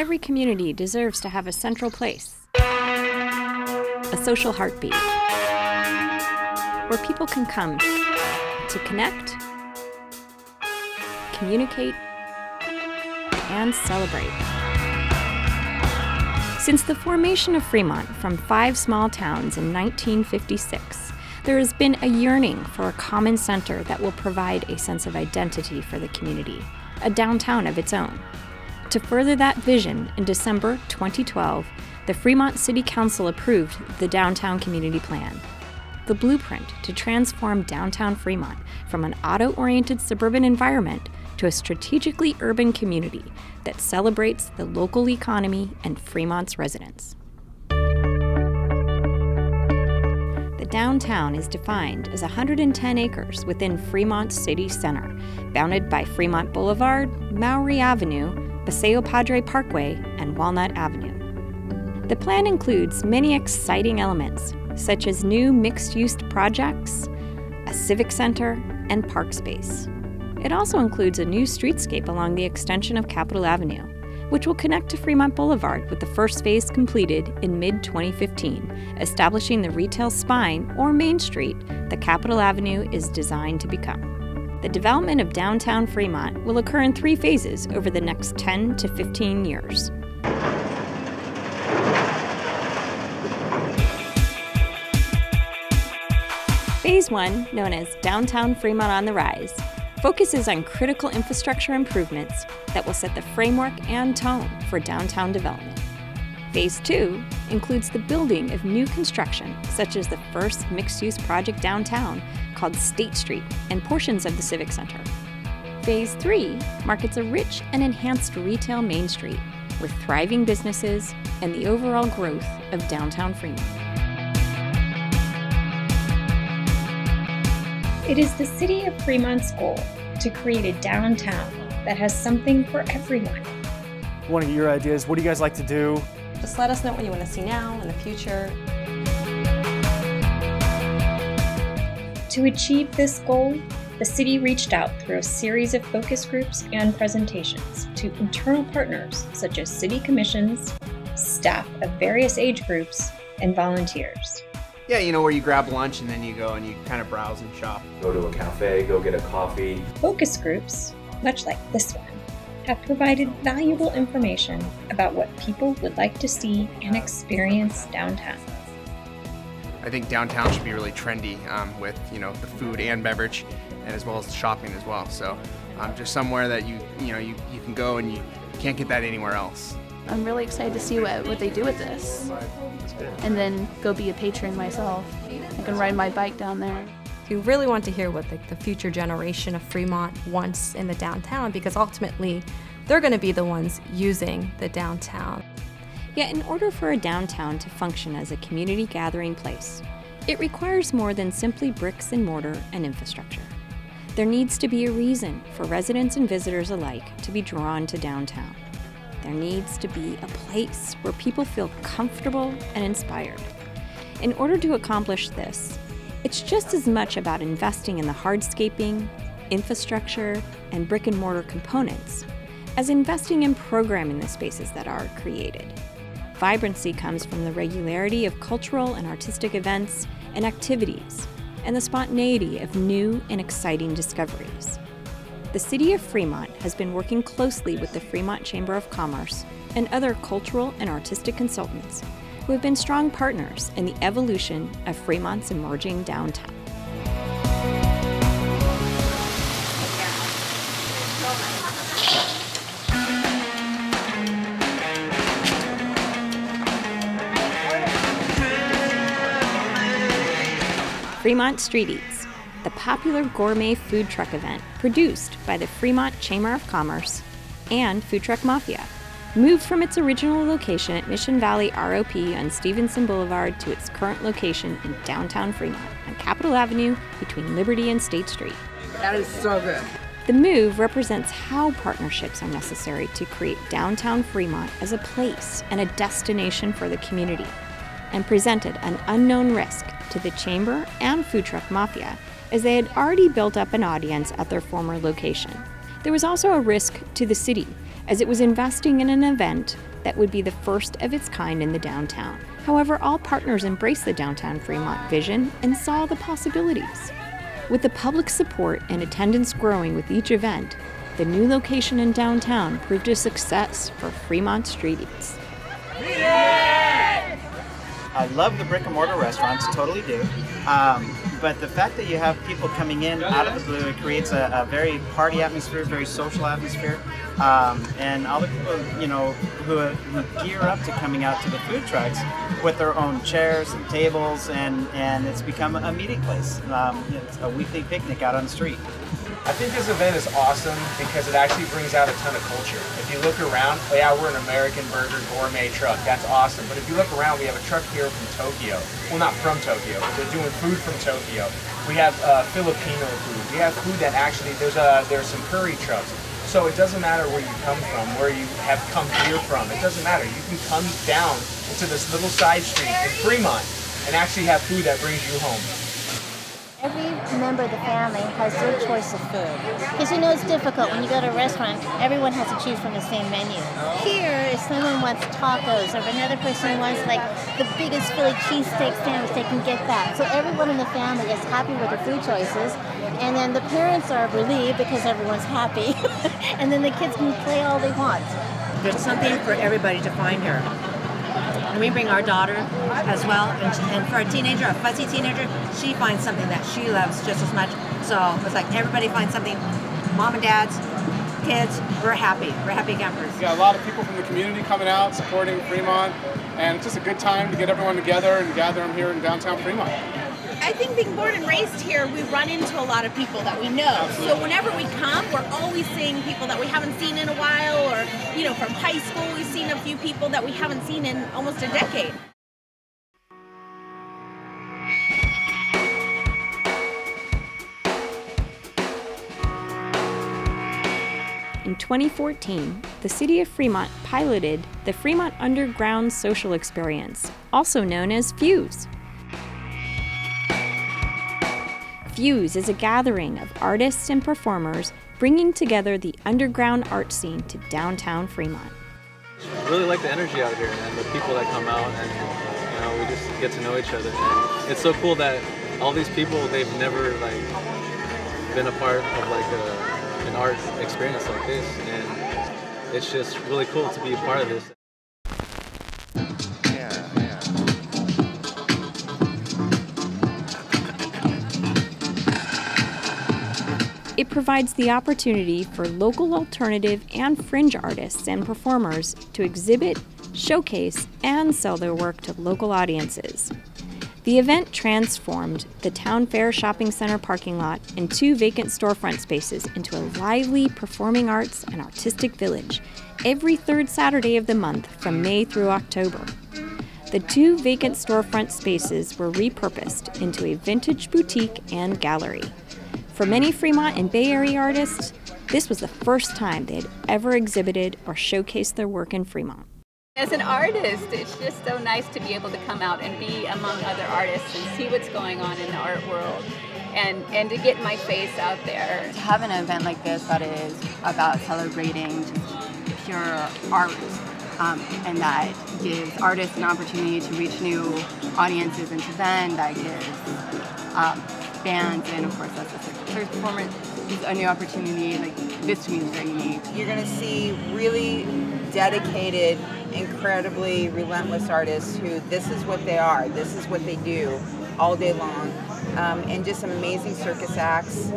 Every community deserves to have a central place, a social heartbeat, where people can come to connect, communicate, and celebrate. Since the formation of Fremont from 5 small towns in 1956, there has been a yearning for a common center that will provide a sense of identity for the community, a downtown of its own. To further that vision, in December 2012, the Fremont City Council approved the Downtown Community Plan, the blueprint to transform downtown Fremont from an auto-oriented suburban environment to a strategically urban community that celebrates the local economy and Fremont's residents. The downtown is defined as 110 acres within Fremont City Center, bounded by Fremont Boulevard, Maury Avenue, Paseo Padre Parkway, and Walnut Avenue. The plan includes many exciting elements, such as new mixed-use projects, a civic center, and park space. It also includes a new streetscape along the extension of Capitol Avenue, which will connect to Fremont Boulevard with the first phase completed in mid-2015, establishing the retail spine, or Main Street, that Capitol Avenue is designed to become. The development of downtown Fremont will occur in 3 phases over the next 10 to 15 years. Phase 1, known as Downtown Fremont On The Rise, focuses on critical infrastructure improvements that will set the framework and tone for downtown development. Phase 2 includes the building of new construction, such as the first mixed-use project downtown called State Street and portions of the Civic Center. Phase 3 markets a rich and enhanced retail Main Street with thriving businesses and the overall growth of downtown Fremont. It is the city of Fremont's goal to create a downtown that has something for everyone. One of your ideas, what do you guys like to do? Just let us know what you want to see now, in the future. To achieve this goal, the city reached out through a series of focus groups and presentations to internal partners such as city commissions, staff of various age groups, and volunteers. Yeah, you know, where you grab lunch and then you go and you kind of browse and shop. Go to a cafe, go get a coffee. Focus groups, much like this one, have provided valuable information about what people would like to see and experience downtown. I think downtown should be really trendy with, you know, the food and beverage, and as well as the shopping as well. So just somewhere that you can go and you can't get that anywhere else. I'm really excited to see what they do with this, and then go be a patron myself. I can ride my bike down there. We really want to hear what the future generation of Fremont wants in the downtown, because ultimately they're going to be the ones using the downtown. Yet in order for a downtown to function as a community gathering place, it requires more than simply bricks and mortar and infrastructure. There needs to be a reason for residents and visitors alike to be drawn to downtown. There needs to be a place where people feel comfortable and inspired. In order to accomplish this, it's just as much about investing in the hardscaping, infrastructure, and brick and mortar components as investing in programming the spaces that are created. Vibrancy comes from the regularity of cultural and artistic events and activities, and the spontaneity of new and exciting discoveries. The City of Fremont has been working closely with the Fremont Chamber of Commerce and other cultural and artistic consultants who have been strong partners in the evolution of Fremont's emerging downtown. Fremont Street Eats, the popular gourmet food truck event produced by the Fremont Chamber of Commerce and Food Truck Mafia, moved from its original location at Mission Valley ROP on Stevenson Boulevard to its current location in downtown Fremont on Capitol Avenue between Liberty and State Street. That is so good. The move represents how partnerships are necessary to create downtown Fremont as a place and a destination for the community, and presented an unknown risk to the Chamber and Food Truck Mafia as they had already built up an audience at their former location. There was also a risk to the city, as it was investing in an event that would be the first of its kind in the downtown. However, all partners embraced the downtown Fremont vision and saw the possibilities. With the public support and attendance growing with each event, the new location in downtown proved a success for Fremont Street Eats. I love the brick and mortar restaurants, totally do. But the fact that you have people coming in out of the blue, it creates a very party atmosphere, very social atmosphere. And all the people, you know, who gear up to coming out to the food trucks with their own chairs and tables, and it's become a meeting place. It's a weekly picnic out on the street. I think this event is awesome because it actually brings out a ton of culture. If you look around, yeah, we're an American burger gourmet truck. That's awesome. But if you look around, we have a truck here from Tokyo. Well, not from Tokyo, but they're doing food from Tokyo. We have Filipino food. We have food that actually, there's some curry trucks. So it doesn't matter where you come from, where you have come here from. It doesn't matter. You can come down into this little side street in Fremont and actually have food that brings you home. Every member of the family has their choice of food. Because you know it's difficult when you go to a restaurant, everyone has to choose from the same menu. Here, if someone wants tacos, or if another person wants like the biggest Philly cheesesteak sandwich, they can get that. So everyone in the family is happy with their food choices. And then the parents are relieved because everyone's happy. And then the kids can play all they want. There's something for everybody to find here. And we bring our daughter as well, and for a teenager, a fussy teenager, she finds something that she loves just as much. So it's like everybody finds something. Mom and dads, kids, we're happy. We're happy campers. We got a lot of people from the community coming out, supporting Fremont, and it's just a good time to get everyone together and gather them here in downtown Fremont. I think being born and raised here, we run into a lot of people that we know. Absolutely. So whenever we come, we're always seeing people that we haven't seen in a while, or, you know, from high school, we've seen a few people that we haven't seen in almost a decade. In 2014, the city of Fremont piloted the Fremont Underground Social Experience, also known as FUSE. FUSE is a gathering of artists and performers bringing together the underground art scene to downtown Fremont. I really like the energy out here and the people that come out, and you know, we just get to know each other. And it's so cool that all these people, they've never been a part of an art experience like this, and it's just really cool to be a part of this. It provides the opportunity for local alternative and fringe artists and performers to exhibit, showcase, and sell their work to local audiences. The event transformed the Town Fair Shopping Center parking lot and 2 vacant storefront spaces into a lively performing arts and artistic village every 3rd Saturday of the month from May through October. The 2 vacant storefront spaces were repurposed into a vintage boutique and gallery. For many Fremont and Bay Area artists, this was the first time they had ever exhibited or showcased their work in Fremont. As an artist, it's just so nice to be able to come out and be among other artists and see what's going on in the art world, and to get my face out there. To have an event like this that is about celebrating just pure art, and that gives artists an opportunity to reach new audiences, and to then that gives bands, and of course that's a circus performance, is a new opportunity. Like, this to me is very unique. You're going to see really dedicated, incredibly relentless artists who this is what they are, this is what they do all day long, and just some amazing circus acts,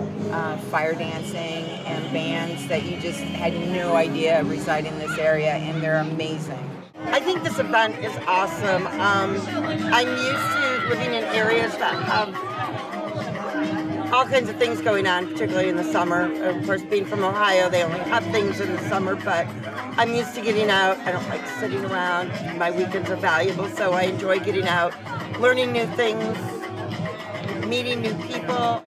fire dancing, and bands that you just had no idea reside in this area, and they're amazing. I think this event is awesome. I'm used to living in areas that have all kinds of things going on, particularly in the summer. Of course, being from Ohio, they only have things in the summer, but I'm used to getting out. I don't like sitting around. My weekends are valuable, so I enjoy getting out, learning new things, meeting new people.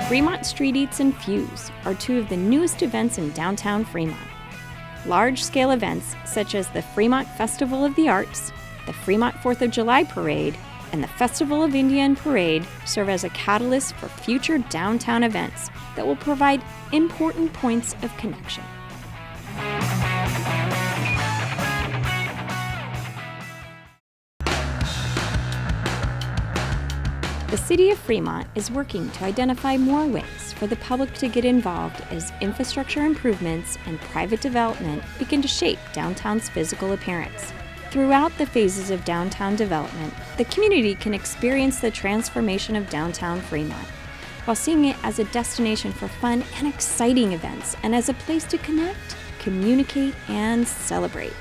Fremont Street Eats and FUSE are 2 of the newest events in downtown Fremont. Large-scale events such as the Fremont Festival of the Arts, the Fremont 4th of July Parade, and the Festival of India and Parade serve as a catalyst for future downtown events that will provide important points of connection. The City of Fremont is working to identify more ways for the public to get involved as infrastructure improvements and private development begin to shape downtown's physical appearance. Throughout the phases of downtown development, the community can experience the transformation of downtown Fremont, while seeing it as a destination for fun and exciting events and as a place to connect, communicate, and celebrate.